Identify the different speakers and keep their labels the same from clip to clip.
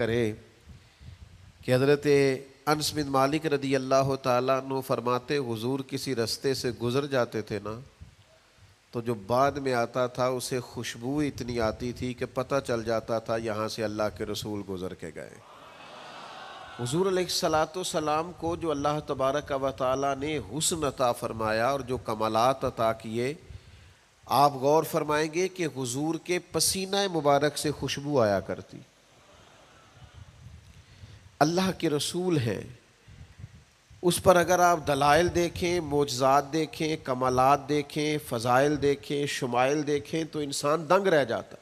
Speaker 1: کرے کہ حضرت انس بن مالک رضی اللہ تعالیٰ عنہ فرماتے حضور کسی رستے سے گزر جاتے تھے نا تو جو بعد میں آتا تھا اسے خوشبو اتنی آتی تھی کہ پتہ چل جاتا تھا یہاں سے اللہ کے رسول گزر کے گئے۔ حضور علیہ الصلاۃ والسلام کو جو اللہ تبارک و تعالیٰ نے حسن عطا فرمایا اور جو کمالات عطا کیے، آپ غور فرمائیں گے کہ حضور کے پسینہ مبارک سے خوشبو آیا کرتی۔ اللہ کے رسول ہیں، اس پر اگر آپ دلائل دیکھیں، معجزات دیکھیں، کمالات دیکھیں، فضائل دیکھیں، شمائل دیکھیں تو انسان دنگ رہ جاتا۔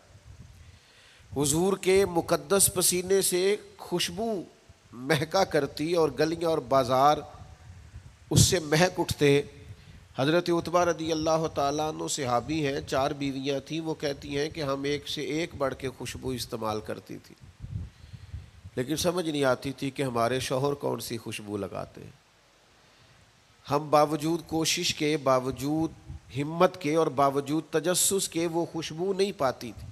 Speaker 1: حضور کے مقدس پسینے سے خوشبو مہکا کرتی اور گلیاں اور بازار اس سے مہک اٹھتے۔ حضرت عتبہ رضی اللہ تعالیٰ عنہ صحابی ہیں، 4 بیویاں تھیں، وہ کہتی ہیں کہ ہم ایک سے ایک بڑھ کے خوشبو استعمال کرتی تھی، لیکن سمجھ نہیں آتی تھی کہ ہمارے شوہر کون سی خوشبو لگاتے ہیں۔ ہم باوجود کوشش کے، باوجود ہمت کے اور باوجود تجسس کے وہ خوشبو نہیں پاتی تھی۔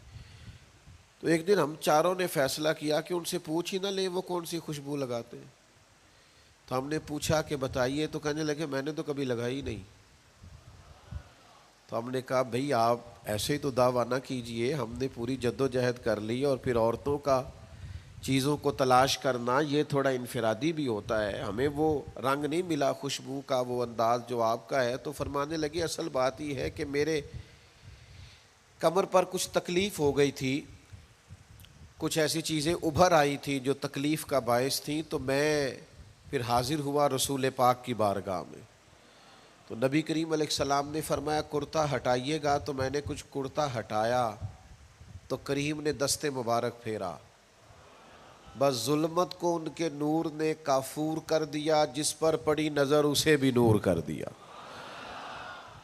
Speaker 1: تو ایک دن ہم چاروں نے فیصلہ کیا کہ ان سے پوچھ ہی نہ لیں وہ کون سی خوشبو لگاتے ہیں۔ تو ہم نے پوچھا کہ بتائیے، تو کہنے لگے میں نے تو کبھی لگائی نہیں۔ تو ہم نے کہا بھئی آپ ایسے ہی تو دعویٰ نہ کیجئے، ہم نے پوری جد و جہد کر لی اور پھر عورتوں کا چیزوں کو تلاش کرنا یہ تھوڑا انفرادی بھی ہوتا ہے، ہمیں وہ رنگ نہیں ملا خوشبو کا، وہ انداز جو آپ کا ہے۔ تو فرمانے لگے اصل بات یہ ہے کہ میرے کمر پر کچھ تکلیف ہو گئی تھی، کچھ ایسی چیزیں ابھر آئی تھی جو تکلیف کا باعث تھیں، تو میں پھر حاضر ہوا رسول پاک کی بارگاہ میں۔ تو نبی کریم علیہ السلام نے فرمایا کرتا ہٹائیے گا، تو میں نے کچھ کرتا ہٹایا تو کریم نے دست مبارک پھیرا، بس ظلمت کو ان کے نور نے کافور کر دیا، جس پر پڑی نظر اسے بھی نور کر دیا۔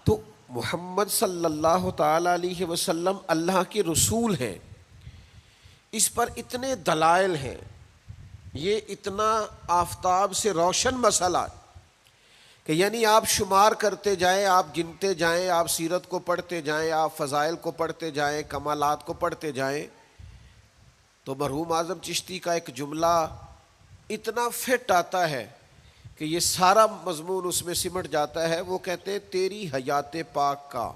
Speaker 1: تو محمد صلی اللہ تعالیٰ علیہ وسلم اللہ کے رسول ہیں، اس پر اتنے دلائل ہیں، یہ اتنا آفتاب سے روشن مسئلہ کہ یعنی آپ شمار کرتے جائیں، آپ گنتے جائیں، آپ سیرت کو پڑھتے جائیں، آپ فضائل کو پڑھتے جائیں، کمالات کو پڑھتے جائیں، تو مرحوم اعظم چشتی کا ایک جملہ اتنا فٹ آتا ہے کہ یہ سارا مضمون اس میں سمٹ جاتا ہے۔ وہ کہتے ہیں تیری حیات پاک کا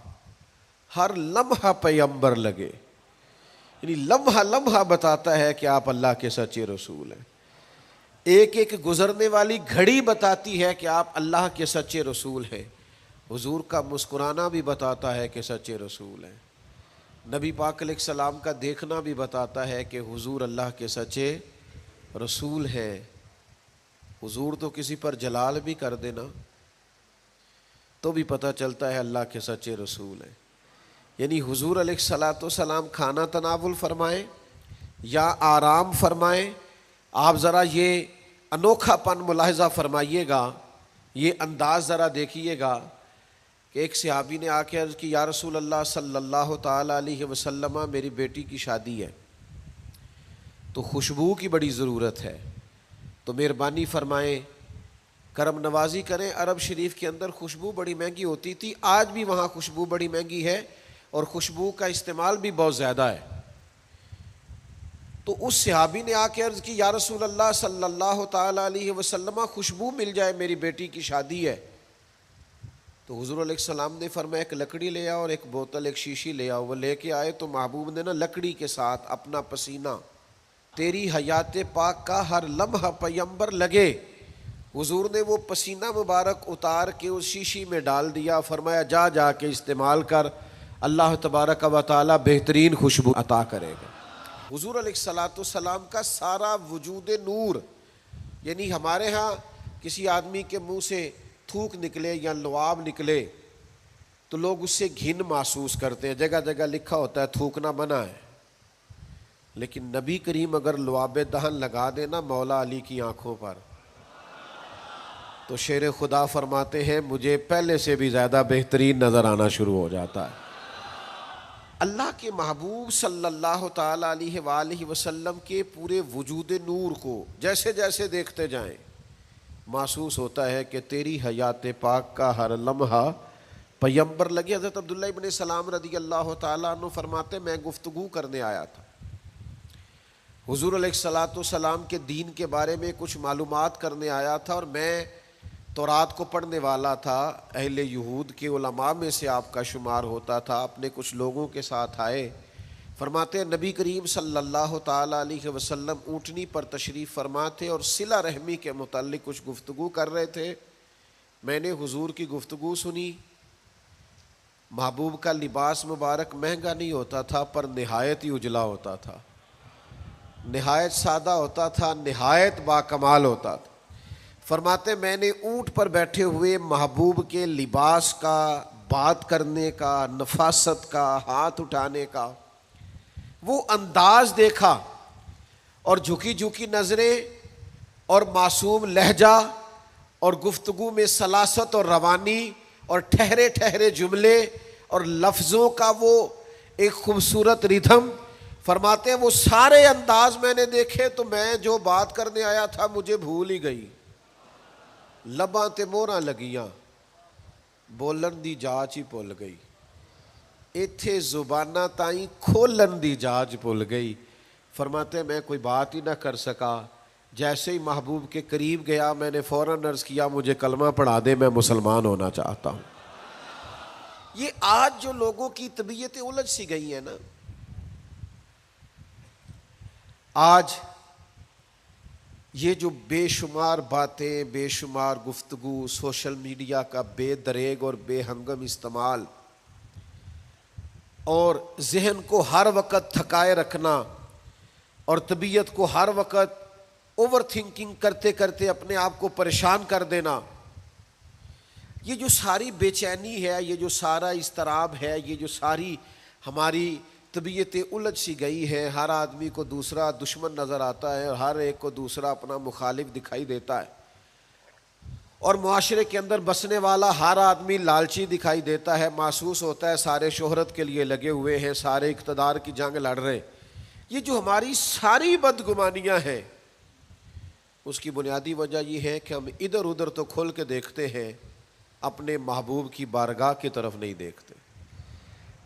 Speaker 1: ہر لمحہ پیغمبر لگے، یعنی لمحہ لمحہ بتاتا ہے کہ آپ اللہ کے سچے رسول ہیں۔ ایک ایک گزرنے والی گھڑی بتاتی ہے کہ آپ اللہ کے سچے رسول ہیں۔ حضور کا مسکرانا بھی بتاتا ہے کہ سچے رسول ہیں۔ نبی پاک علیہ السلام کا دیکھنا بھی بتاتا ہے کہ حضور اللہ کے سچے رسول ہیں۔ حضور تو کسی پر جلال بھی کر دینا تو بھی پتہ چلتا ہے اللہ کے سچے رسول ہیں۔ یعنی حضور علیہ الصلاۃ والسلام کھانا تناول فرمائیں یا آرام فرمائیں، آپ ذرا یہ انوکھا پن ملاحظہ فرمائیے گا، یہ انداز ذرا دیکھیے گا کہ ایک صحابی نے آ کے عرض کی یا رسول اللہ صلی اللہ تعالیٰ علیہ وسلم میری بیٹی کی شادی ہے تو خوشبو کی بڑی ضرورت ہے، تو مہربانی فرمائیں، کرم نوازی کریں۔ عرب شریف کے اندر خوشبو بڑی مہنگی ہوتی تھی، آج بھی وہاں خوشبو بڑی مہنگی ہے اور خوشبو کا استعمال بھی بہت زیادہ ہے۔ تو اس صحابی نے آ کے عرض کی یا رسول اللہ صلی اللہ تعالیٰ علیہ وسلم خوشبو مل جائے، میری بیٹی کی شادی ہے۔ تو حضور علیہ السلام نے فرمایا ایک لکڑی لے آؤ اور ایک بوتل، ایک شیشی لے آؤ۔ وہ لے کے آئے تو محبوب نے نا لکڑی کے ساتھ اپنا پسینہ تیری حیات پاک کا ہر لمحہ پیغمبر لگے، حضور نے وہ پسینہ مبارک اتار کے اس شیشی میں ڈال دیا، فرمایا جا جا کے استعمال کر، اللہ تبارک و تعالیٰ بہترین خوشبو عطا کرے گا۔ حضور علیہ الصلاۃ والسلام کا سارا وجود نور، یعنی ہمارے ہاں کسی آدمی کے منہ سے تھوک نکلے یا لعاب نکلے تو لوگ اس سے گھن محسوس کرتے ہیں، جگہ جگہ لکھا ہوتا ہے تھوکنا منع ہے، لیکن نبی کریم اگر لعاب دہن لگا دینا مولا علی کی آنکھوں پر تو شیر خدا فرماتے ہیں مجھے پہلے سے بھی زیادہ بہترین نظر آنا شروع ہو جاتا ہے۔ اللہ کے محبوب صلی اللہ تعالیٰ علیہ وآلہ وسلم کے پورے وجود نور کو جیسے جیسے دیکھتے جائیں محسوس ہوتا ہے کہ تیری حیات پاک کا ہر لمحہ پیغمبر لگے۔ حضرت عبداللہ ابن سلام رضی اللہ تعالیٰ عنہ فرماتے میں گفتگو کرنے آیا تھا، حضور علیہ الصلاۃ والسلام کے دین کے بارے میں کچھ معلومات کرنے آیا تھا، اور میں تورات کو پڑھنے والا تھا، اہل یہود کے علماء میں سے آپ کا شمار ہوتا تھا، اپنے کچھ لوگوں کے ساتھ آئے۔ فرماتے ہیں نبی کریم صلی اللہ تعالیٰ علیہ وسلم اونٹنی پر تشریف فرما تھے اور صلہ رحمی کے متعلق کچھ گفتگو کر رہے تھے۔ میں نے حضور کی گفتگو سنی۔ محبوب کا لباس مبارک مہنگا نہیں ہوتا تھا، پر نہایت ہی اجلا ہوتا تھا، نہایت سادہ ہوتا تھا، نہایت باکمال ہوتا تھا۔ فرماتے میں نے اونٹ پر بیٹھے ہوئے محبوب کے لباس کا، بات کرنے کا، نفاست کا، ہاتھ اٹھانے کا وہ انداز دیکھا، اور جھکی جھکی نظریں اور معصوم لہجہ اور گفتگو میں سلاست اور روانی اور ٹھہرے ٹھہرے جملے اور لفظوں کا وہ ایک خوبصورت ریدھم۔ فرماتے ہیں وہ سارے انداز میں نے دیکھے تو میں جو بات کرنے آیا تھا مجھے بھول ہی گئی۔ لباں تے موہراں لگیاں، بولن دی جاچ ہی بھول گئی، ایتھے زباناں تائیں کھولن دی جاچ بھول گئی۔ فرماتے ہیں میں کوئی بات ہی نہ کر سکا۔ جیسے ہی محبوب کے قریب گیا میں نے فوراً عرض کیا مجھے کلمہ پڑھا دے، میں مسلمان ہونا چاہتا ہوں۔ یہ آج جو لوگوں کی طبیعتیں الجھ سی گئی ہیں نا، آج یہ جو بے شمار باتیں، بے شمار گفتگو، سوشل میڈیا کا بے دریغ اور بے ہنگم استعمال، اور ذہن کو ہر وقت تھکائے رکھنا، اور طبیعت کو ہر وقت اوور تھنکنگ کرتے کرتے اپنے آپ کو پریشان کر دینا، یہ جو ساری بے چینی ہے، یہ جو سارا اضطراب ہے، یہ جو ساری ہماری طبیعتیں الجھ سی گئی ہے، ہر آدمی کو دوسرا دشمن نظر آتا ہے اور ہر ایک کو دوسرا اپنا مخالف دکھائی دیتا ہے، اور معاشرے کے اندر بسنے والا ہر آدمی لالچی دکھائی دیتا ہے، محسوس ہوتا ہے سارے شہرت کے لیے لگے ہوئے ہیں، سارے اقتدار کی جنگ لڑ رہے۔ یہ جو ہماری ساری بدگمانیاں ہیں اس کی بنیادی وجہ یہ ہے کہ ہم ادھر ادھر تو کھول کے دیکھتے ہیں، اپنے محبوب کی بارگاہ کی طرف نہیں دیکھتے۔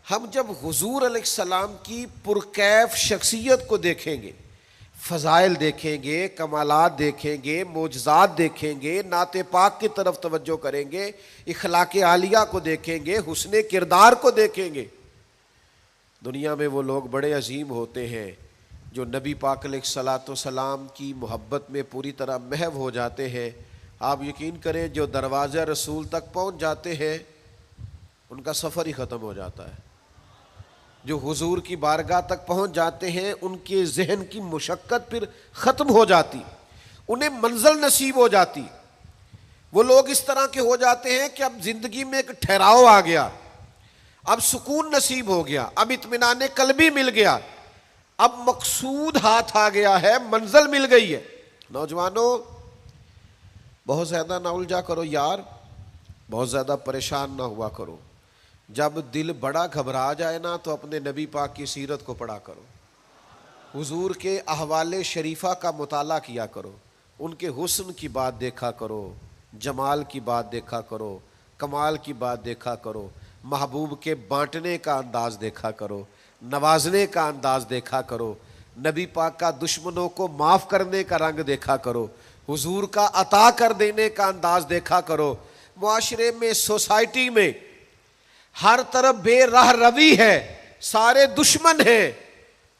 Speaker 1: ہم جب حضور علیہ السلام کی پرکیف شخصیت کو دیکھیں گے، فضائل دیکھیں گے، کمالات دیکھیں گے، معجزات دیکھیں گے، نعت پاک کی طرف توجہ کریں گے، اخلاق عالیہ کو دیکھیں گے، حسن کردار کو دیکھیں گے۔ دنیا میں وہ لوگ بڑے عظیم ہوتے ہیں جو نبی پاک علیہ الصلاۃ والسلام کی محبت میں پوری طرح محو ہو جاتے ہیں۔ آپ یقین کریں جو دروازہ رسول تک پہنچ جاتے ہیں ان کا سفر ہی ختم ہو جاتا ہے۔ جو حضور کی بارگاہ تک پہنچ جاتے ہیں ان کے ذہن کی مشقت پھر ختم ہو جاتی، انہیں منزل نصیب ہو جاتی۔ وہ لوگ اس طرح کے ہو جاتے ہیں کہ اب زندگی میں ایک ٹھہراؤ آ گیا، اب سکون نصیب ہو گیا، اب اطمینان قلبی مل گیا، اب مقصود ہاتھ آ گیا ہے، منزل مل گئی ہے۔ نوجوانوں بہت زیادہ نہ الجھا کرو یار، بہت زیادہ پریشان نہ ہوا کرو۔ جب دل بڑا گھبرا جائے نا تو اپنے نبی پاک کی سیرت کو پڑھا کرو، حضور کے احوال شریفہ کا مطالعہ کیا کرو، ان کے حسن کی بات دیکھا کرو، جمال کی بات دیکھا کرو، کمال کی بات دیکھا کرو، محبوب کے بانٹنے کا انداز دیکھا کرو، نوازنے کا انداز دیکھا کرو، نبی پاک کا دشمنوں کو معاف کرنے کا رنگ دیکھا کرو، حضور کا عطا کر دینے کا انداز دیکھا کرو۔ معاشرے میں، سوسائٹی میں ہر طرف بے راہ روی ہے، سارے دشمن ہیں،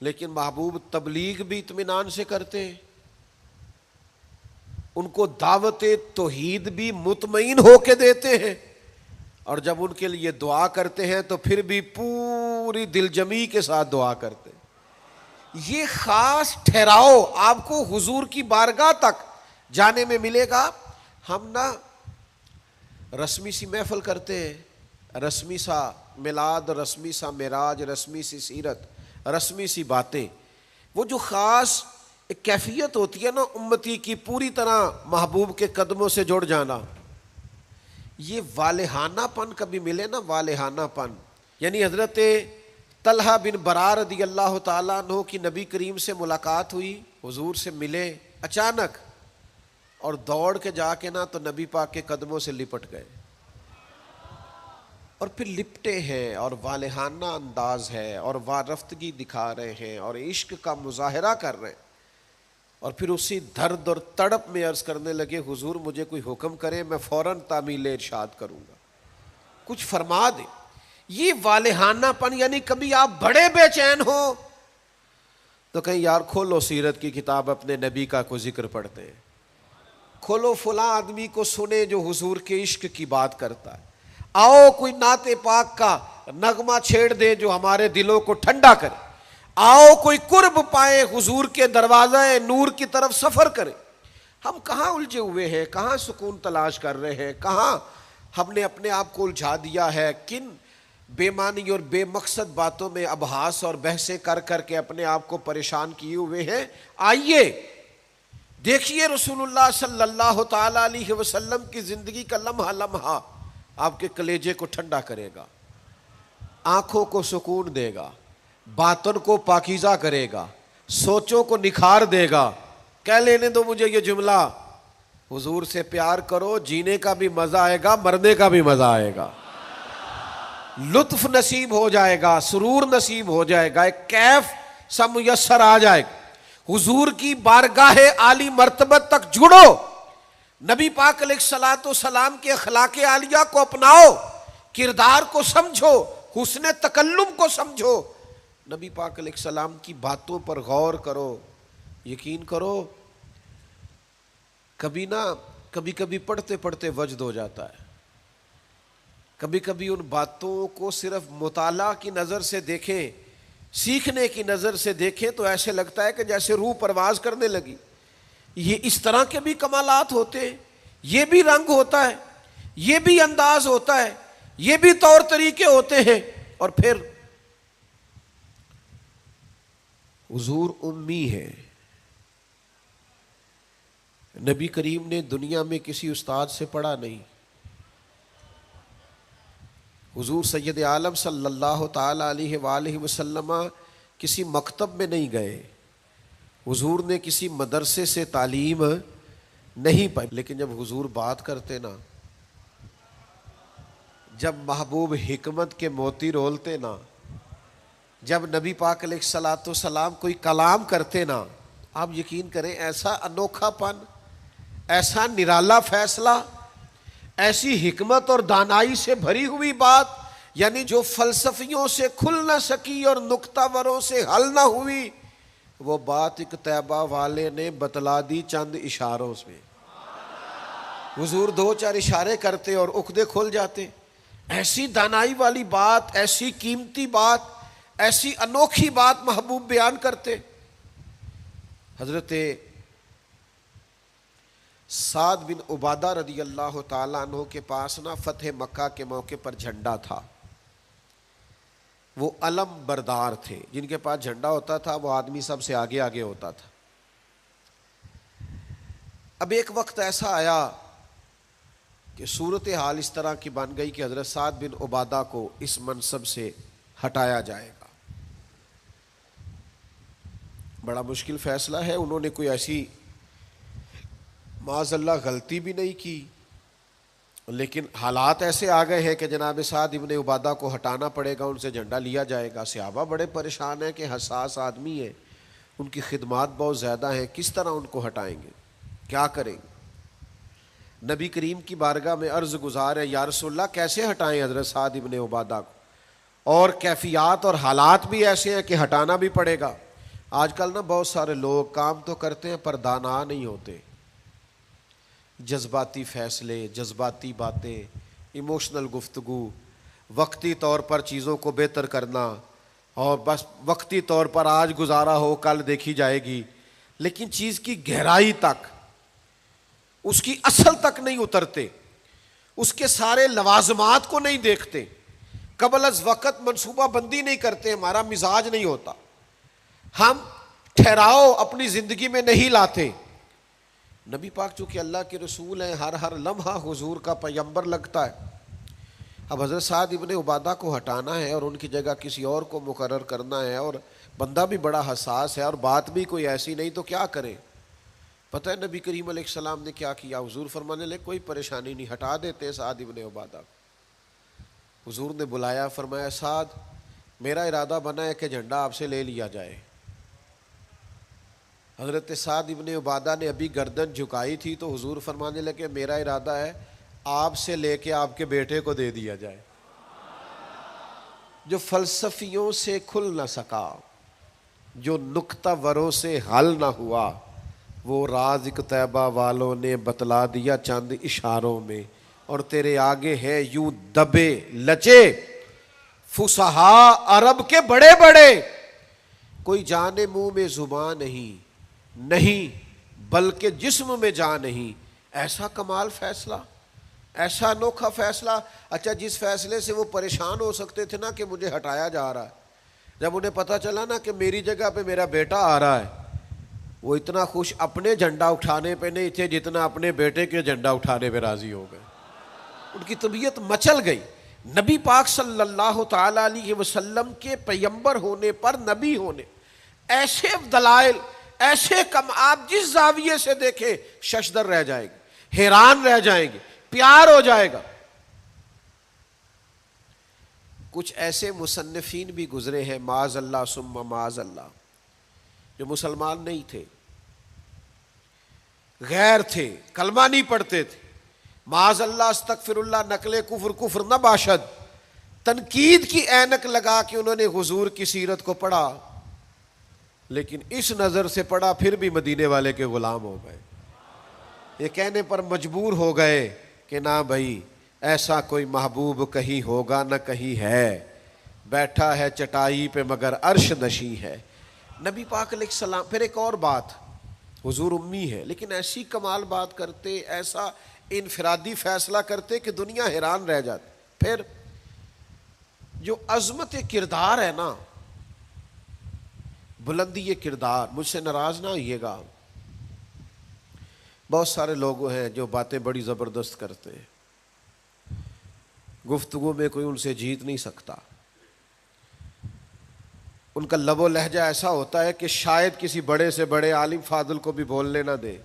Speaker 1: لیکن محبوب تبلیغ بھی اطمینان سے کرتے ہیں، ان کو دعوت توحید بھی مطمئن ہو کے دیتے ہیں، اور جب ان کے لیے دعا کرتے ہیں تو پھر بھی پوری دل جمی کے ساتھ دعا کرتے ہیں۔ یہ خاص ٹھہراؤ آپ کو حضور کی بارگاہ تک جانے میں ملے گا۔ ہم نا رسمی سی محفل کرتے ہیں، رسمی سا میلاد، رسمی سا معراج، رسمی سی سیرت، رسمی سی باتیں، وہ جو خاص ایک کیفیت ہوتی ہے نا امتی کی پوری طرح محبوب کے قدموں سے جڑ جانا، یہ والہانہ پن کبھی ملے نا، والہانہ پن، یعنی حضرت طلحہ بن برار رضی اللہ تعالیٰ عنہ کی نبی کریم سے ملاقات ہوئی، حضور سے ملے اچانک، اور دوڑ کے جا کے نا تو نبی پاک کے قدموں سے لپٹ گئے، اور پھر لپٹے ہیں اور والہانہ انداز ہے اور وارفتگی دکھا رہے ہیں اور عشق کا مظاہرہ کر رہے ہیں۔ اور پھر اسی درد اور تڑپ میں عرض کرنے لگے حضور مجھے کوئی حکم کرے میں فوراً تعمیل ارشاد کروں گا، کچھ فرما دے۔ یہ والہانہ پن، یعنی کبھی آپ بڑے بے چین ہو تو کہیں یار کھولو سیرت کی کتاب، اپنے نبی کا کوئی ذکر پڑھتے ہیں، کھولو فلاں آدمی کو سنے جو حضور کے عشق کی بات کرتا ہے، آؤ کوئی نعت پاک کا نغمہ چھیڑ دے جو ہمارے دلوں کو ٹھنڈا کرے، آؤ کوئی قرب پائے حضور کے دروازہ نور کی طرف سفر کرے۔ ہم کہاں الجھے ہوئے ہیں، کہاں سکون تلاش کر رہے ہیں، کہاں ہم نے اپنے آپ کو الجھا دیا ہے، کن بے معنی اور بے مقصد باتوں میں ابحاث اور بحثیں کر کر کے اپنے آپ کو پریشان کیے ہوئے ہیں۔ آئیے دیکھیے رسول اللہ صلی اللہ تعالی علیہ وسلم کی زندگی کا لمحہ لمحہ آپ کے کلیجے کو ٹھنڈا کرے گا، آنکھوں کو سکون دے گا، باطن کو پاکیزہ کرے گا، سوچوں کو نکھار دے گا۔ کہہ لینے دو مجھے یہ جملہ، حضور سے پیار کرو، جینے کا بھی مزہ آئے گا، مرنے کا بھی مزہ آئے گا، لطف نصیب ہو جائے گا، سرور نصیب ہو جائے گا، ایک کیف سا میسر آ جائے گا۔ حضور کی بارگاہ عالی مرتبت تک جڑو، نبی پاک علیہ الصلوۃ والسلام کے اخلاق عالیہ کو اپناؤ، کردار کو سمجھو، حسن تکلم کو سمجھو، نبی پاک علیہ السلام کی باتوں پر غور کرو۔ یقین کرو کبھی کبھی پڑھتے پڑھتے وجد ہو جاتا ہے، کبھی کبھی ان باتوں کو صرف مطالعہ کی نظر سے دیکھیں، سیکھنے کی نظر سے دیکھیں تو ایسے لگتا ہے کہ جیسے روح پرواز کرنے لگی۔ یہ اس طرح کے بھی کمالات ہوتے ہیں، یہ بھی رنگ ہوتا ہے، یہ بھی انداز ہوتا ہے، یہ بھی طور طریقے ہوتے ہیں۔ اور پھر حضور امی ہے، نبی کریم نے دنیا میں کسی استاد سے پڑھا نہیں، حضور سید عالم صلی اللہ تعالی علیہ وآلہ وسلم کسی مکتب میں نہیں گئے، حضور نے کسی مدرسے سے تعلیم نہیں پائی، لیکن جب حضور بات کرتے نا، جب محبوب حکمت کے موتی رولتے نا، جب نبی پاک علیہ الصلوۃ والسلام کوئی کلام کرتے نا، آپ یقین کریں ایسا انوکھا پن، ایسا نرالا فیصلہ، ایسی حکمت اور دانائی سے بھری ہوئی بات، یعنی جو فلسفیوں سے کھل نہ سکی اور نکتہ وروں سے حل نہ ہوئی، وہ بات ایک طیبہ والے نے بتلا دی چند اشاروں سے۔ حضور دو چار اشارے کرتے اور عقدے کھل جاتے۔ ایسی دانائی والی بات، ایسی قیمتی بات، ایسی انوکھی بات محبوب بیان کرتے۔ حضرت سعد بن عبادہ رضی اللہ تعالیٰ عنہ کے پاس نا فتح مکہ کے موقع پر جھنڈا تھا، وہ علم بردار تھے، جن کے پاس جھنڈا ہوتا تھا وہ آدمی سب سے آگے آگے ہوتا تھا۔ اب ایک وقت ایسا آیا کہ صورتحال اس طرح کی بن گئی کہ حضرت سعد بن عبادہ کو اس منصب سے ہٹایا جائے گا۔ بڑا مشکل فیصلہ ہے، انہوں نے کوئی ایسی معاذ اللہ غلطی بھی نہیں کی، لیکن حالات ایسے آ گئے ہیں کہ جناب سعد ابن عبادہ کو ہٹانا پڑے گا، ان سے جھنڈا لیا جائے گا۔ صحابہ بڑے پریشان ہیں کہ حساس آدمی ہے، ان کی خدمات بہت زیادہ ہیں، کس طرح ان کو ہٹائیں گے، کیا کریں گے؟ نبی کریم کی بارگاہ میں عرض گزار ہے، یا رسول اللہ کیسے ہٹائیں حضرت سعد ابن عبادہ کو؟ اور کیفیات اور حالات بھی ایسے ہیں کہ ہٹانا بھی پڑے گا۔ آج کل نا بہت سارے لوگ کام تو کرتے ہیں پر دانا نہیں ہوتے، جذباتی فیصلے، جذباتی باتیں، ایموشنل گفتگو، وقتی طور پر چیزوں کو بہتر کرنا، اور بس وقتی طور پر آج گزارا ہو کل دیکھی جائے گی، لیکن چیز کی گہرائی تک، اس کی اصل تک نہیں اترتے، اس کے سارے لوازمات کو نہیں دیکھتے، قبل از وقت منصوبہ بندی نہیں کرتے۔ ہمارا مزاج نہیں ہوتا، ہم ٹھہراؤ اپنی زندگی میں نہیں لاتے۔ نبی پاک چونکہ اللہ کے رسول ہیں، ہر لمحہ حضور کا پیغمبر لگتا ہے۔ اب حضرت سعد ابن عبادہ کو ہٹانا ہے اور ان کی جگہ کسی اور کو مقرر کرنا ہے، اور بندہ بھی بڑا حساس ہے اور بات بھی کوئی ایسی نہیں، تو کیا کریں؟ پتہ ہے نبی کریم علیہ السلام نے کیا کیا؟ حضور فرمانے لگے کوئی پریشانی نہیں، ہٹا دیتے سعد ابن عبادہ کو۔ حضور نے بلایا، فرمایا سعد میرا ارادہ بنا ہے کہ جھنڈا آپ سے لے لیا جائے۔ حضرت سعد ابن عبادہ نے ابھی گردن جھکائی تھی تو حضور فرمانے لگے میرا ارادہ ہے آپ سے لے کے آپ کے بیٹے کو دے دیا جائے. جو فلسفیوں سے کھل نہ سکا، جو نکتہ وروں سے حل نہ ہوا، وہ راز ایک طیبہ والوں نے بتلا دیا چند اشاروں میں. اور تیرے آگے ہے یوں دبے لچے فصحا عرب کے بڑے بڑے، کوئی جانے منہ میں زبان نہیں بلکہ جسم میں جان نہیں. ایسا کمال فیصلہ، ایسا انوکھا فیصلہ. اچھا جس فیصلے سے وہ پریشان ہو سکتے تھے نا کہ مجھے ہٹایا جا رہا ہے، جب انہیں پتہ چلا نا کہ میری جگہ پہ میرا بیٹا آ رہا ہے، وہ اتنا خوش اپنے جھنڈا اٹھانے پہ نہیں تھے جتنا اپنے بیٹے کے جھنڈا اٹھانے پہ راضی ہو گئے. ان کی طبیعت مچل گئی. نبی پاک صلی اللہ تعالی علیہ وسلم کے پیغمبر ہونے پر، نبی ہونے، ایسے دلائل، ایسے کم، آپ جس زاویے سے دیکھیں ششدر رہ جائیں گے، حیران رہ جائیں گے، پیار ہو جائے گا. کچھ ایسے مصنفین بھی گزرے ہیں معاذ اللہ ثم معاذ اللہ، جو مسلمان نہیں تھے، غیر تھے، کلمہ نہیں پڑھتے تھے، معاذ اللہ استغفر اللہ، نقل کفر نہ باشد، تنقید کی اینک لگا کے انہوں نے حضور کی سیرت کو پڑھا، لیکن اس نظر سے پڑھا پھر بھی مدینے والے کے غلام ہو گئے. یہ کہنے پر مجبور ہو گئے کہ نہ بھائی ایسا کوئی محبوب کہیں ہوگا نہ کہیں ہے، بیٹھا ہے چٹائی پہ مگر عرش نشیں ہے. نبی پاک علیہ السلام. پھر ایک اور بات، حضور امی ہے لیکن ایسی کمال بات کرتے، ایسا انفرادی فیصلہ کرتے کہ دنیا حیران رہ جاتی. پھر جو عظمت کردار ہے نا، بلندی یہ کردار، مجھ سے ناراض نہ ہوئیے گا، بہت سارے لوگ ہیں جو باتیں بڑی زبردست کرتے ہیں، گفتگو میں کوئی ان سے جیت نہیں سکتا. ان کا لب و لہجہ ایسا ہوتا ہے کہ شاید کسی بڑے سے بڑے عالم فاضل کو بھی بولنے نہ دے،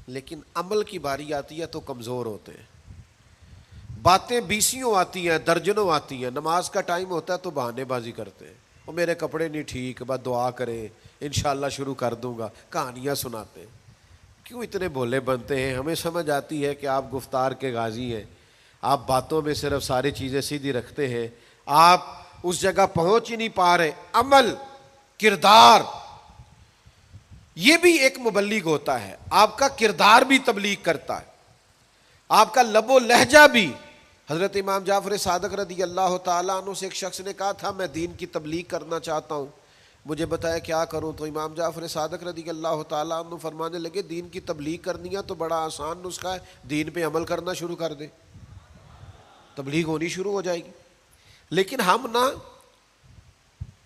Speaker 1: لیکن عمل کی باری آتی ہے تو کمزور ہوتے ہیں. باتیں بیسیوں آتی ہیں، درجنوں آتی ہیں، نماز کا ٹائم ہوتا ہے تو بہانے بازی کرتے ہیں، وہ میرے کپڑے نہیں ٹھیک، بس دعا کریں انشاءاللہ شروع کر دوں گا، کہانیاں سناتے ہیں. کیوں اتنے بھولے بنتے ہیں؟ ہمیں سمجھ آتی ہے کہ آپ گفتار کے غازی ہیں، آپ باتوں میں صرف ساری چیزیں سیدھی رکھتے ہیں، آپ اس جگہ پہنچ ہی نہیں پا رہے. عمل، کردار، یہ بھی ایک مبلغ ہوتا ہے، آپ کا کردار بھی تبلیغ کرتا ہے، آپ کا لب و لہجہ بھی. حضرت امام جعفر صادق رضی اللہ تعالیٰ عنہ سے ایک شخص نے کہا تھا میں دین کی تبلیغ کرنا چاہتا ہوں، مجھے بتایا کیا کروں؟ تو امام جعفر صادق رضی اللہ تعالیٰ عنہ فرمانے لگے دین کی تبلیغ کرنی ہے تو بڑا آسان نسخہ ہے، دین پہ عمل کرنا شروع کر دے، تبلیغ ہونی شروع ہو جائے گی. لیکن ہم نا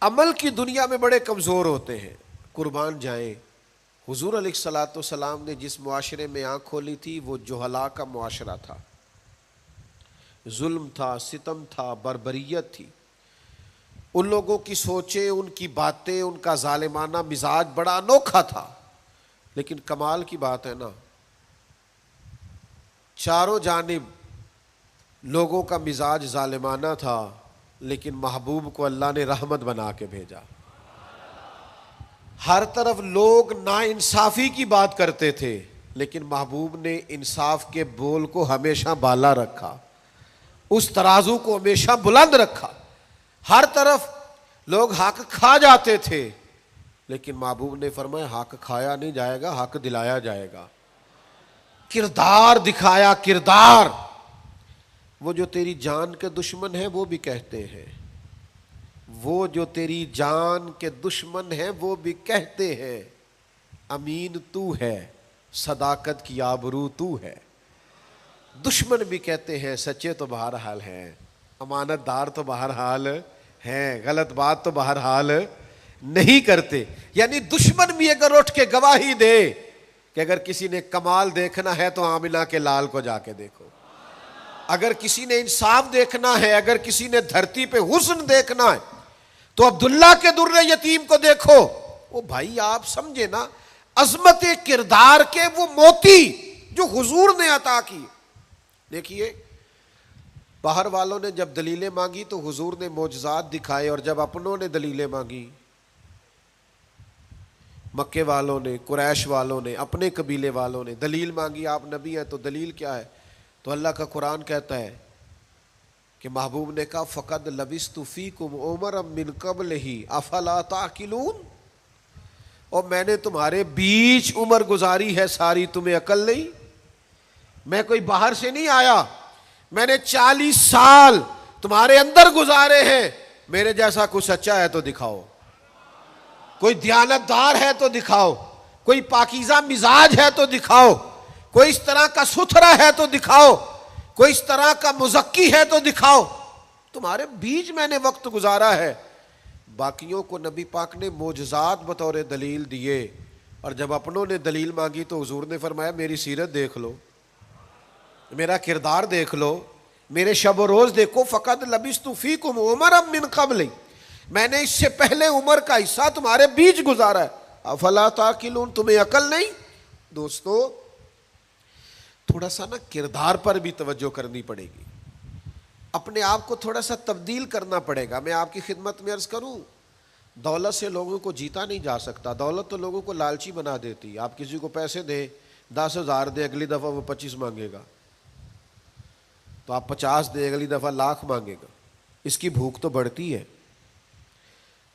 Speaker 1: عمل کی دنیا میں بڑے کمزور ہوتے ہیں. قربان جائیں، حضور علیہ الصلوۃ والسلام نے جس معاشرے میں آنکھ کھولی تھی وہ جہلا کا معاشرہ تھا، ظلم تھا، ستم تھا، بربریت تھی. ان لوگوں کی سوچیں، ان کی باتیں، ان کا ظالمانہ مزاج بڑا انوکھا تھا. لیکن کمال کی بات ہے نا، چاروں جانب لوگوں کا مزاج ظالمانہ تھا، لیکن محبوب کو اللہ نے رحمت بنا کے بھیجا. ہر طرف لوگ ناانصافی کی بات کرتے تھے، لیکن محبوب نے انصاف کے بول کو ہمیشہ بالا رکھا، اس ترازو کو ہمیشہ بلند رکھا. ہر طرف لوگ حق کھا جاتے تھے، لیکن محبوب نے فرمایا حق کھایا نہیں جائے گا، حق دلایا جائے گا. کردار دکھایا، کردار. وہ جو تیری جان کے دشمن ہیں وہ بھی کہتے ہیں، وہ جو تیری جان کے دشمن ہیں وہ بھی کہتے ہیں امین تو ہے، صداقت کی آبرو تو ہے. دشمن بھی کہتے ہیں سچے تو بہرحال ہیں، امانت دار تو بہرحال ہیں، غلط بات تو بہرحال نہیں کرتے. یعنی دشمن بھی اگر اٹھ کے گواہی دے کہ اگر کسی نے کمال دیکھنا ہے تو آمنہ کے لال کو جا کے دیکھو، اگر کسی نے انصاف دیکھنا ہے، اگر کسی نے دھرتی پہ حسن دیکھنا ہے تو عبداللہ کے در یتیم کو دیکھو. وہ بھائی آپ سمجھے نا عظمت کردار کے وہ موتی جو حضور نے عطا کی. دیکھیے باہر والوں نے جب دلیلیں مانگی تو حضور نے معجزات دکھائے، اور جب اپنوں نے دلیلیں مانگی مکے والوں نے، قریش والوں نے، اپنے قبیلے والوں نے دلیل مانگی، آپ نبی ہیں تو دلیل کیا ہے؟ تو اللہ کا قرآن کہتا ہے کہ محبوب نے کہا فقد لبثت فیکم عمرا من قبلہ افلا تعقلون، اور میں نے تمہارے بیچ عمر گزاری ہے ساری، تمہیں عقل نہیں؟ میں کوئی باہر سے نہیں آیا، میں نے 40 سال تمہارے اندر گزارے ہیں، میرے جیسا کوئی سچا ہے تو دکھاؤ، کوئی دیانتدار ہے تو دکھاؤ، کوئی پاکیزہ مزاج ہے تو دکھاؤ، کوئی اس طرح کا ستھرا ہے تو دکھاؤ، کوئی اس طرح کا مزکی ہے تو دکھاؤ، تمہارے بیچ میں نے وقت گزارا ہے۔ باقیوں کو نبی پاک نے معجزات بطور دلیل دیے، اور جب اپنوں نے دلیل مانگی تو حضور نے فرمایا میری سیرت دیکھ لو، میرا کردار دیکھ لو، میرے شب و روز دیکھو، فقط لبثت فیکم عمرا من قبل، میں نے اس سے پہلے عمر کا حصہ تمہارے بیچ گزارا ہے، افلا تعقلون، تمہیں عقل نہیں؟ دوستو تھوڑا سا نا کردار پر بھی توجہ کرنی پڑے گی، اپنے آپ کو تھوڑا سا تبدیل کرنا پڑے گا۔ میں آپ کی خدمت میں عرض کروں، دولت سے لوگوں کو جیتا نہیں جا سکتا، دولت تو لوگوں کو لالچی بنا دیتی ہے۔ آپ کسی کو پیسے دیں، 10,000 دیں، اگلی دفعہ وہ 25 مانگے گا، تو آپ 50 دیں، اگلی دفعہ 1,00,000 مانگے گا، اس کی بھوک تو بڑھتی ہے۔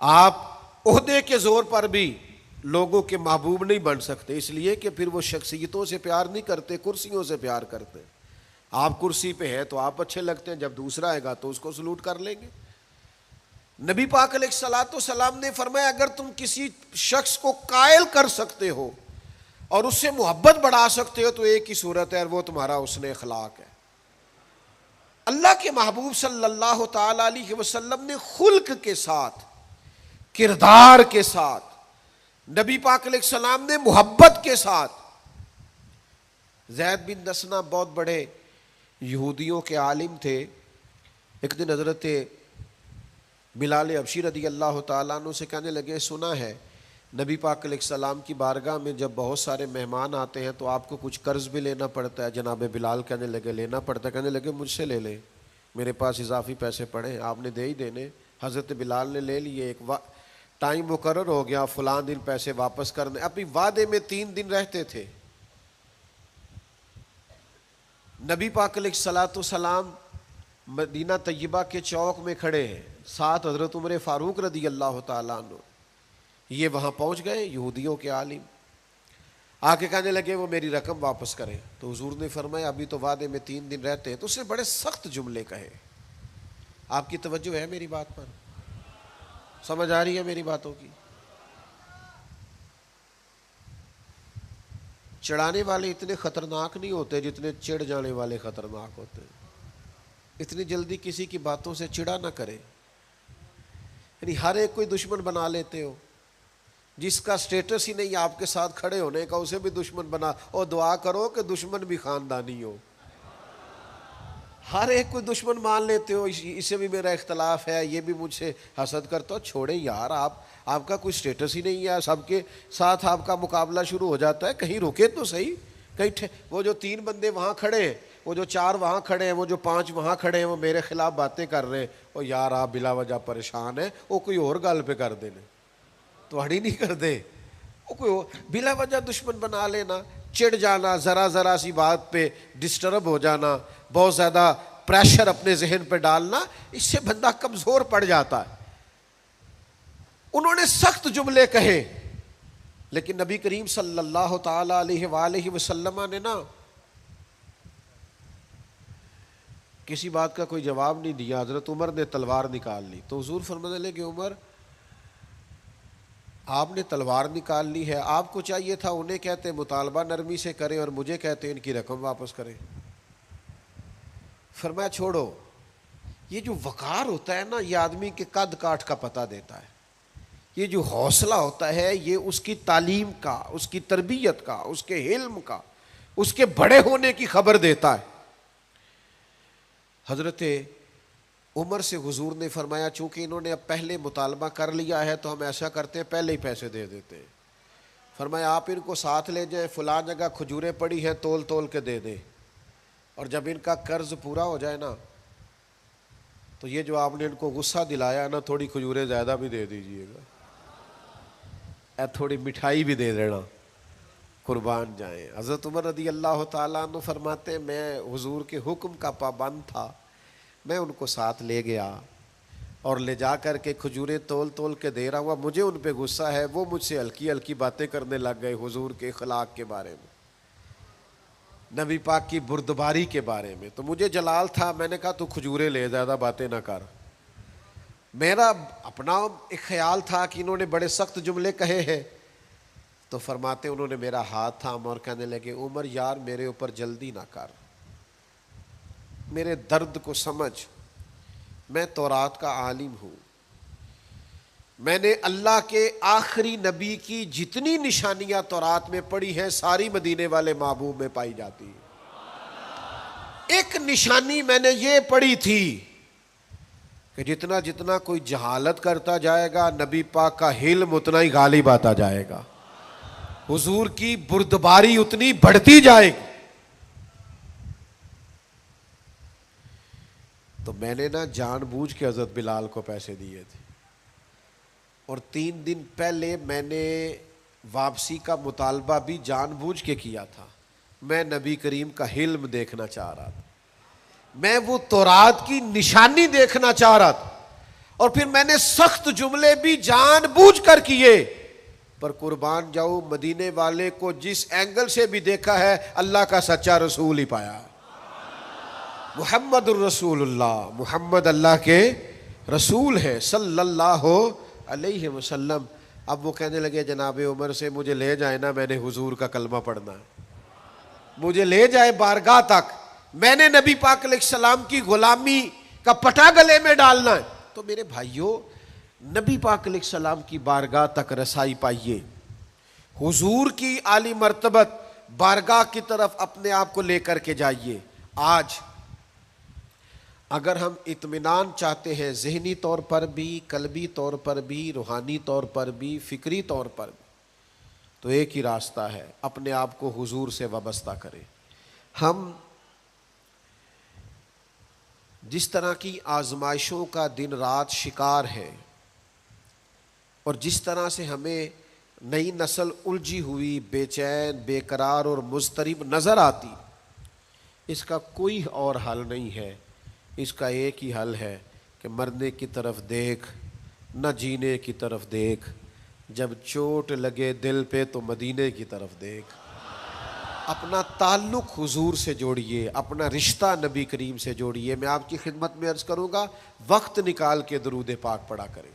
Speaker 1: آپ عہدے کے زور پر بھی لوگوں کے محبوب نہیں بن سکتے، اس لیے کہ پھر وہ شخصیتوں سے پیار نہیں کرتے، کرسیوں سے پیار کرتے۔ آپ کرسی پہ ہیں تو آپ اچھے لگتے ہیں، جب دوسرا آئے گا تو اس کو سلوٹ کر لیں گے۔ نبی پاک علیہ الصلوۃ والسلام نے فرمایا اگر تم کسی شخص کو قائل کر سکتے ہو اور اس سے محبت بڑھا سکتے ہو تو ایک ہی صورت ہے، اور وہ تمہارا حسن اخلاق ہے۔ اللہ کے محبوب صلی اللہ تعالی علیہ وسلم نے خلق کے ساتھ، کردار کے ساتھ، نبی پاک علیہ السلام نے محبت کے ساتھ، زید بن دسنہ بہت بڑے یہودیوں کے عالم تھے، ایک دن حضرت بلال حبشی رضی اللہ تعالیٰ عنہ سے کہنے لگے سنا ہے نبی پاک علیہ السلام کی بارگاہ میں جب بہت سارے مہمان آتے ہیں تو آپ کو کچھ قرض بھی لینا پڑتا ہے۔ جناب بلال کہنے لگے لینا پڑتا ہے، کہنے لگے مجھ سے لے لیں، میرے پاس اضافی پیسے پڑے ہیں، آپ نے دے ہی دینے۔ حضرت بلال نے لے لیے، ایک ٹائم مقرر ہو گیا، فلاں دن پیسے واپس کرنے، ابھی وعدے میں 3 دن رہتے تھے۔ نبی پاک علیہ الصلوۃ والسلام مدینہ طیبہ کے چوک میں کھڑے ہیں، ساتھ حضرت عمر فاروق رضی اللہ تعالیٰ عنہ، یہ وہاں پہنچ گئے یہودیوں کے عالم، آ کے کہنے لگے وہ میری رقم واپس کریں، تو حضور نے فرمایا ابھی تو وعدے میں 3 دن رہتے ہیں، تو اس نے بڑے سخت جملے کہے۔ آپ کی توجہ ہے میری بات پر؟ سمجھ آ رہی ہے میری باتوں کی؟ چڑھانے والے اتنے خطرناک نہیں ہوتے جتنے چڑھ جانے والے خطرناک ہوتے ہیں۔ اتنی جلدی کسی کی باتوں سے چڑھا نہ کرے، یعنی ہر ایک کوئی دشمن بنا لیتے ہو، جس کا سٹیٹس ہی نہیں آپ کے ساتھ کھڑے ہونے کا اسے بھی دشمن بنا، اور دعا کرو کہ دشمن بھی خاندانی ہو۔ ہر ایک کوئی دشمن مان لیتے ہو، اس سے بھی میرا اختلاف ہے، یہ بھی مجھ سے حسد کرتا ہو، چھوڑے یار، آپ کا کوئی سٹیٹس ہی نہیں ہے، سب کے ساتھ آپ کا مقابلہ شروع ہو جاتا ہے، کہیں رکے تو صحیح، کہیں وہ جو 3 بندے وہاں کھڑے ہیں، وہ جو 4 وہاں کھڑے ہیں، وہ جو 5 وہاں کھڑے ہیں، وہ میرے خلاف باتیں کر رہے ہیں، وہ یار آپ بلا وجہ پریشان ہیں، وہ کوئی اور گل پہ کر دینے تو ہڑی نہیں کر دے، وہ کوئی بلا وجہ دشمن بنا لینا، چڑ جانا، ذرا سی بات پہ ڈسٹرب ہو جانا، بہت زیادہ پریشر اپنے ذہن پہ ڈالنا، اس سے بندہ کمزور پڑ جاتا ہے۔ انہوں نے سخت جملے کہے، لیکن نبی کریم صلی اللہ تعالی علیہ وآلہ وسلم نے نا کسی بات کا کوئی جواب نہیں دیا۔ حضرت عمر نے تلوار نکال لی، تو حضور فرمانے لگے کہ عمر آپ نے تلوار نکال لی ہے، آپ کو چاہیے تھا انہیں کہتے مطالبہ نرمی سے کریں اور مجھے کہتے ان کی رقم واپس کریں۔ فرمایا چھوڑو، یہ جو وقار ہوتا ہے نا، یہ آدمی کے قد کاٹ کا پتہ دیتا ہے، یہ جو حوصلہ ہوتا ہے یہ اس کی تعلیم کا، اس کی تربیت کا، اس کے علم کا، اس کے بڑے ہونے کی خبر دیتا ہے۔ حضرت عمر سے حضور نے فرمایا چونکہ انہوں نے اب پہلے مطالبہ کر لیا ہے تو ہم ایسا کرتے ہیں پہلے ہی پیسے دے دیتے ہیں۔ فرمایا آپ ان کو ساتھ لے جائیں، فلاں جگہ کھجوریں پڑی ہیں، تول تول کے دے دیں، اور جب ان کا قرض پورا ہو جائے نا تو یہ جو آپ نے ان کو غصہ دلایا نا، تھوڑی کھجوریں زیادہ بھی دے دیجئے گا۔ تھوڑی مٹھائی بھی دے دینا، قربان جائیں۔ حضرت عمر رضی اللہ تعالیٰ عنہ فرماتے ہیں میں حضور کے حکم کا پابند تھا، میں ان کو ساتھ لے گیا اور لے جا کر کے کھجوریں تول تول کے دے رہا ہوا، مجھے ان پہ غصہ ہے، وہ مجھ سے ہلکی ہلکی باتیں کرنے لگ گئے حضور کے اخلاق کے بارے میں، نبی پاک کی بردباری کے بارے میں۔ تو مجھے جلال تھا، میں نے کہا تو کھجوریں لے، زیادہ باتیں نہ کر۔ میرا اپنا ایک خیال تھا کہ انہوں نے بڑے سخت جملے کہے ہیں، تو فرماتے انہوں نے میرا ہاتھ تھاما اور کہنے لگے عمر یار میرے اوپر جلدی نہ کر، میرے درد کو سمجھ، میں تورات کا عالم ہوں، میں نے اللہ کے آخری نبی کی جتنی نشانیاں تورات میں پڑھی ہیں ساری مدینے والے محبوب میں پائی جاتی ہیں۔ ایک نشانی میں نے یہ پڑھی تھی کہ جتنا جتنا کوئی جہالت کرتا جائے گا نبی پاک کا علم اتنا ہی غالب آتا جائے گا، حضور کی بردباری اتنی بڑھتی جائے گی۔ تو میں نے نا جان بوجھ کے حضرت بلال کو پیسے دیے تھے، اور 3 دن پہلے میں نے واپسی کا مطالبہ بھی جان بوجھ کے کیا تھا، میں نبی کریم کا حلم دیکھنا چاہ رہا تھا، میں وہ تورات کی نشانی دیکھنا چاہ رہا تھا، اور پھر میں نے سخت جملے بھی جان بوجھ کر کیے، پر قربان جاؤ مدینے والے کو جس اینگل سے بھی دیکھا ہے اللہ کا سچا رسول ہی پایا، محمد الرسول اللہ، محمد اللہ کے رسول ہے صلی اللہ علیہ وسلم۔ اب وہ کہنے لگے جناب عمر سے مجھے لے جائے نا، میں نے حضور کا کلمہ پڑھنا ہے، مجھے لے جائے بارگاہ تک، میں نے نبی پاک علیہ السلام کی غلامی کا پٹا گلے میں ڈالنا ہے۔ تو میرے بھائیوں نبی پاک علیہ السلام کی بارگاہ تک رسائی پائیے، حضور کی عالی مرتبت بارگاہ کی طرف اپنے آپ کو لے کر کے جائیے۔ آج اگر ہم اطمینان چاہتے ہیں ذہنی طور پر بھی، قلبی طور پر بھی، روحانی طور پر بھی، فکری طور پر بھی، تو ایک ہی راستہ ہے، اپنے آپ کو حضور سے وابستہ کریں۔ ہم جس طرح کی آزمائشوں کا دن رات شکار ہے، اور جس طرح سے ہمیں نئی نسل الجھی ہوئی، بے چین، بے قرار اور مضطرب نظر آتی، اس کا کوئی اور حل نہیں ہے، اس کا ایک ہی حل ہے کہ مرنے کی طرف دیکھ، نہ جینے کی طرف دیکھ، جب چوٹ لگے دل پہ تو مدینے کی طرف دیکھ۔ اپنا تعلق حضور سے جوڑیے، اپنا رشتہ نبی کریم سے جوڑیے۔ میں آپ کی خدمت میں عرض کروں گا وقت نکال کے درود پاک پڑھا کریں،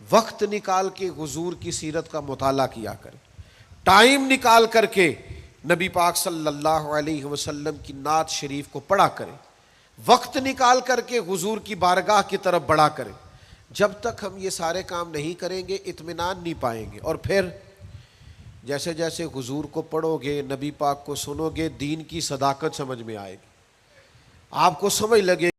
Speaker 1: وقت نکال کے حضور کی سیرت کا مطالعہ کیا کریں، ٹائم نکال کر کے نبی پاک صلی اللہ علیہ وسلم کی نعت شریف کو پڑھا کریں، وقت نکال کر کے حضور کی بارگاہ کی طرف بڑھا کریں۔ جب تک ہم یہ سارے کام نہیں کریں گے اطمینان نہیں پائیں گے، اور پھر جیسے جیسے حضور کو پڑھو گے، نبی پاک کو سنو گے، دین کی صداقت سمجھ میں آئے گی، آپ کو سمجھ لگے